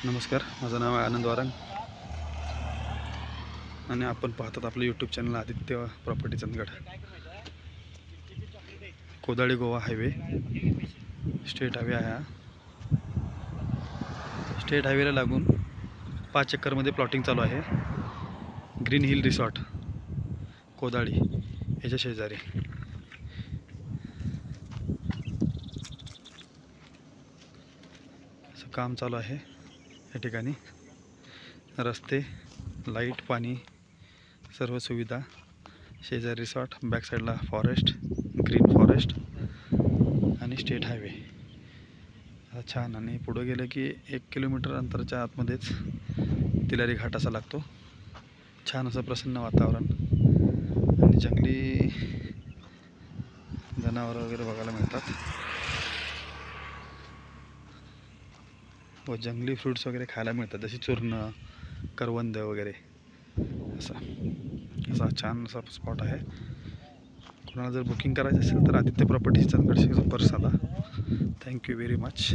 नमस्कार, माझं नाव आहे आनंद वारंग आणि आपण पाहतात आपलं YouTube channel Aditya property Chandgad. Kodali Goa highway state highway आहे. स्टेट हायवेला लागून 5 एकरमध्ये प्लॉटिंग चालू आहे. ग्रीन हिल रिसॉर्ट कोदाळी याच्या शेजारी. असं काम चालू आहे या ठिकाणी. रस्ते, लाईट, पाणी, सर्व सुविधा. शेजारी रिसॉर्ट, बॅक साईडला फॉरेस्ट, ग्रीन फॉरेस्ट आणि स्टेट हायवे. छान. आणि पुढे गेलं की 1 किलोमीटर अंतराच्या आतमध्येच तिलारी घाट असा लागतो. छान असं प्रसन्न वातावरण आणि जंगली जनावरं वगैरे बघायला मिळतात व जंगली फ्रूट्स वगैरे खायला मिळतात, जशी चूर्ण, करवंद वगैरे. असा छान असा स्पॉट आहे. कोणाला जर बुकिंग करायचं असेल तर आदित्य प्रॉपर्टीज चंदगडशी संपर्क साधा. Thank you very much.